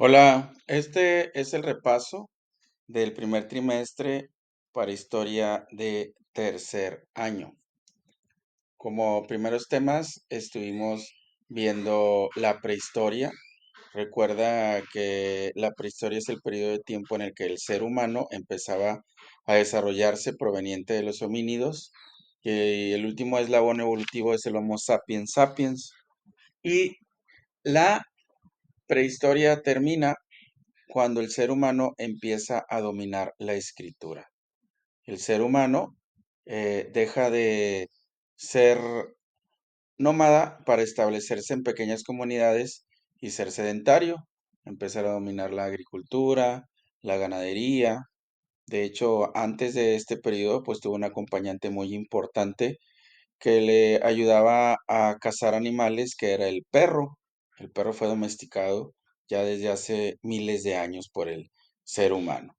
Hola, este es el repaso del primer trimestre para historia de tercer año. Como primeros temas estuvimos viendo la prehistoria. Recuerda que la prehistoria es el periodo de tiempo en el que el ser humano empezaba a desarrollarse proveniente de los homínidos y el último eslabón evolutivo es el Homo sapiens sapiens. Y la prehistoria termina cuando el ser humano empieza a dominar la escritura. El ser humano deja de ser nómada para establecerse en pequeñas comunidades y ser sedentario, empezar a dominar la agricultura, la ganadería. De hecho, antes de este periodo, pues tuvo un acompañante muy importante que le ayudaba a cazar animales, que era el perro. El perro fue domesticado ya desde hace miles de años por el ser humano.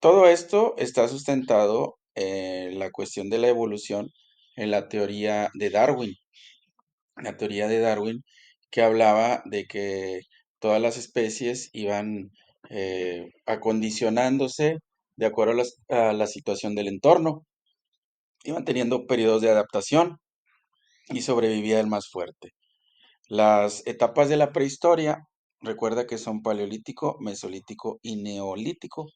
Todo esto está sustentado en la cuestión de la evolución en la teoría de Darwin. La teoría de Darwin que hablaba de que todas las especies iban acondicionándose de acuerdo a la situación del entorno, iban teniendo periodos de adaptación y sobrevivía el más fuerte. Las etapas de la prehistoria, recuerda que son paleolítico, mesolítico y neolítico,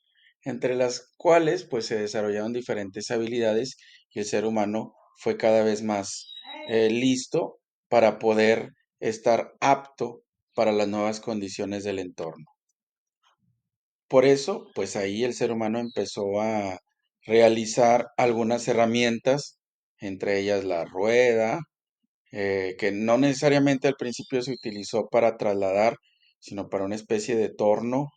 entre las cuales pues se desarrollaron diferentes habilidades y el ser humano fue cada vez más listo para poder estar apto para las nuevas condiciones del entorno. Por eso, pues ahí el ser humano empezó a realizar algunas herramientas, entre ellas la rueda, que no necesariamente al principio se utilizó para trasladar, sino para una especie de torno.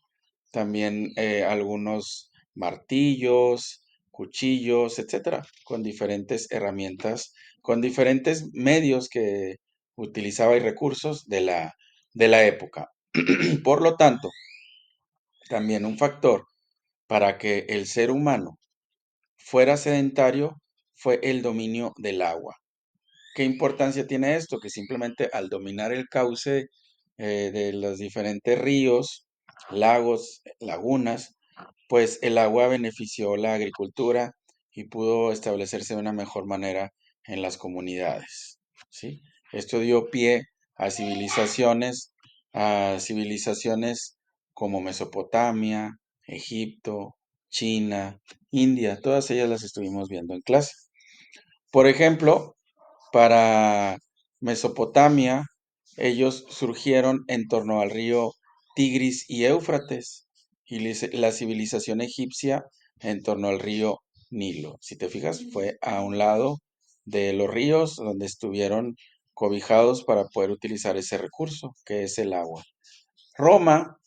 También algunos martillos, cuchillos, etcétera, con diferentes herramientas, con diferentes medios que utilizaba y recursos de la época. Por lo tanto, también un factor para que el ser humano fuera sedentario fue el dominio del agua. ¿Qué importancia tiene esto? Que simplemente al dominar el cauce de los diferentes ríos, lagos, lagunas, pues el agua benefició la agricultura y pudo establecerse de una mejor manera en las comunidades, ¿sí? Esto dio pie a civilizaciones como Mesopotamia, Egipto, China, India, todas ellas las estuvimos viendo en clase. Por ejemplo, para Mesopotamia, ellos surgieron en torno al río Tigris y Éufrates, y la civilización egipcia en torno al río Nilo. Si te fijas, fue a un lado de los ríos donde estuvieron cobijados para poder utilizar ese recurso, que es el agua. Roma,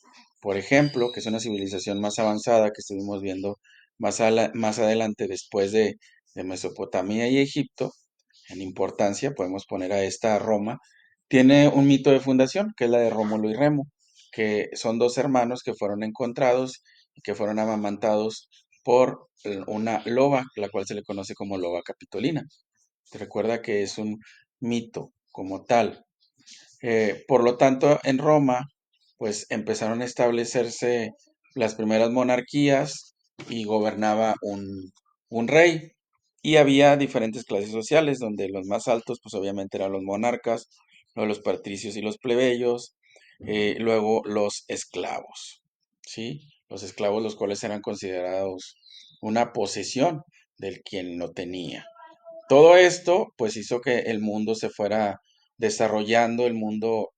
por ejemplo, que es una civilización más avanzada que estuvimos viendo más adelante después de Mesopotamia y Egipto, en importancia, podemos poner a esta Roma, tiene un mito de fundación, que es la de Rómulo y Remo, que son dos hermanos que fueron encontrados y que fueron amamantados por una loba, la cual se le conoce como loba capitolina. Te recuerda que es un mito como tal. Por lo tanto, en Roma, pues empezaron a establecerse las primeras monarquías y gobernaba un rey. Y había diferentes clases sociales, donde los más altos, pues obviamente eran los monarcas, luego los patricios y los plebeyos, luego los esclavos, ¿sí? Los esclavos, los cuales eran considerados una posesión del quien lo tenía. Todo esto, pues hizo que el mundo se fuera desarrollando, el mundo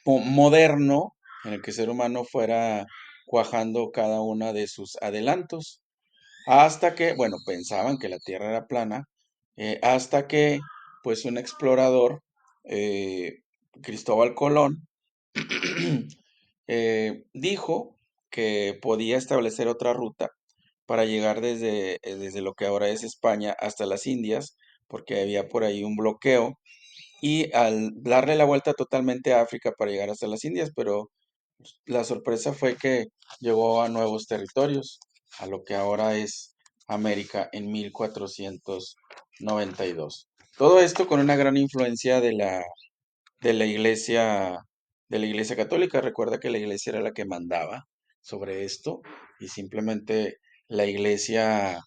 moderno, en el que el ser humano fuera cuajando cada una de sus adelantos, hasta que, bueno, pensaban que la Tierra era plana, hasta que, pues, un explorador, eh, Cristóbal Colón, dijo que podía establecer otra ruta para llegar desde lo que ahora es España hasta las Indias, porque había por ahí un bloqueo y al darle la vuelta totalmente a África para llegar hasta las Indias, pero la sorpresa fue que llegó a nuevos territorios, a lo que ahora es América en 1492. Todo esto con una gran influencia de la Iglesia de la Iglesia Católica. Recuerda que la Iglesia era la que mandaba sobre esto y simplemente la Iglesia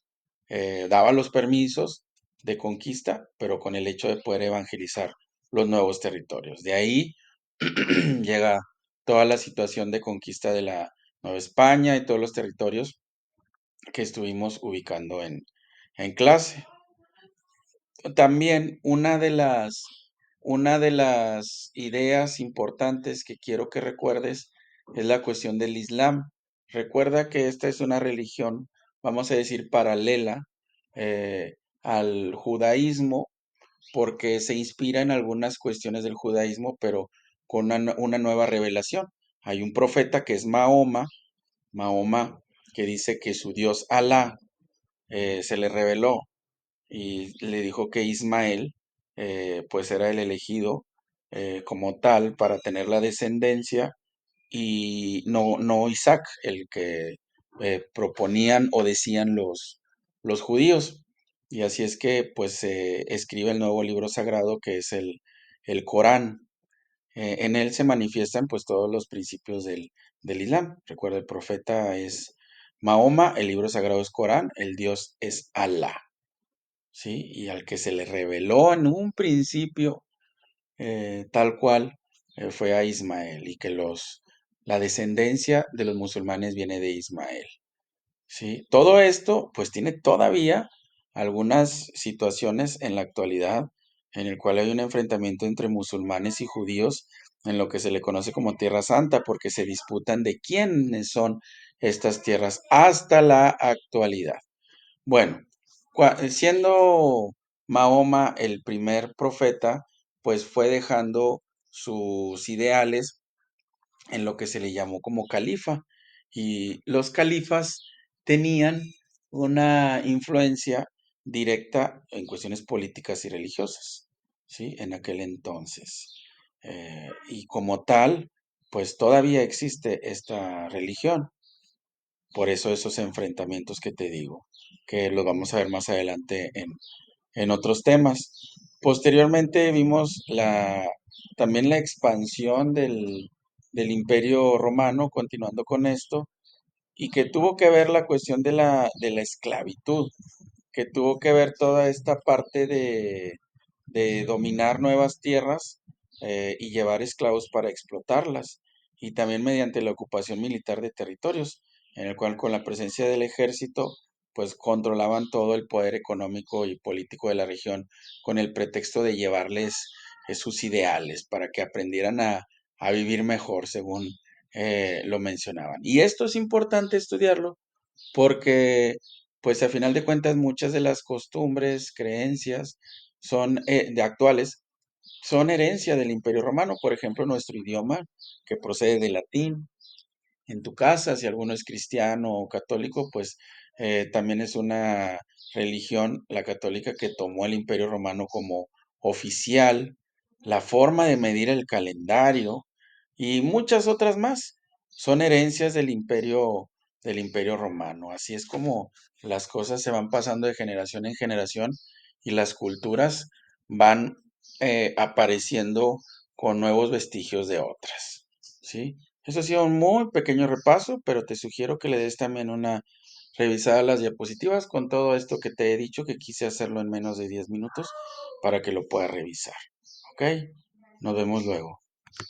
daba los permisos de conquista, pero con el hecho de poder evangelizar los nuevos territorios. De ahí llega toda la situación de conquista de la Nueva España y todos los territorios que estuvimos ubicando en clase. También una de las ideas importantes que quiero que recuerdes es la cuestión del Islam. Recuerda que esta es una religión, vamos a decir, paralela al judaísmo, porque se inspira en algunas cuestiones del judaísmo, pero con una nueva revelación. Hay un profeta que es Mahoma, que dice que su Dios Alá se le reveló y le dijo que Ismael pues era el elegido como tal para tener la descendencia y no Isaac, el que proponían o decían los judíos. Y así es que pues se escribe el nuevo libro sagrado que es el Corán. En él se manifiestan pues todos los principios del Islam. Recuerda, el profeta es Mahoma, el libro sagrado es Corán, el Dios es Alá. ¿Sí? Y al que se le reveló en un principio tal cual fue a Ismael y que la descendencia de los musulmanes viene de Ismael. ¿Sí? Todo esto pues tiene todavía algunas situaciones en la actualidad en el cual hay un enfrentamiento entre musulmanes y judíos en lo que se le conoce como Tierra Santa porque se disputan de quiénes son estas tierras hasta la actualidad. Bueno, siendo Mahoma el primer profeta, pues fue dejando sus ideales en lo que se le llamó como califa. Y los califas tenían una influencia directa en cuestiones políticas y religiosas, ¿sí? En aquel entonces. Y como tal, pues todavía existe esta religión. Por eso esos enfrentamientos que te digo, que los vamos a ver más adelante en otros temas. Posteriormente vimos también la expansión del Imperio Romano, continuando con esto, y que tuvo que ver la cuestión de la esclavitud, que tuvo que ver toda esta parte de dominar nuevas tierras y llevar esclavos para explotarlas, y también mediante la ocupación militar de territorios, en el cual con la presencia del ejército, pues controlaban todo el poder económico y político de la región con el pretexto de llevarles sus ideales para que aprendieran a vivir mejor, según lo mencionaban. Y esto es importante estudiarlo porque pues a final de cuentas muchas de las costumbres, creencias son de actuales, son herencia del Imperio Romano. Por ejemplo, nuestro idioma que procede del latín. En tu casa, si alguno es cristiano o católico, pues también es una religión, la católica, que tomó el Imperio Romano como oficial, la forma de medir el calendario y muchas otras más. Son herencias del Imperio Romano. Así es como las cosas se van pasando de generación en generación y las culturas van apareciendo con nuevos vestigios de otras. ¿Sí? Eso ha sido un muy pequeño repaso, pero te sugiero que le des también una revisada a las diapositivas con todo esto que te he dicho, que quise hacerlo en menos de 10 minutos para que lo puedas revisar. ¿Ok? Nos vemos luego.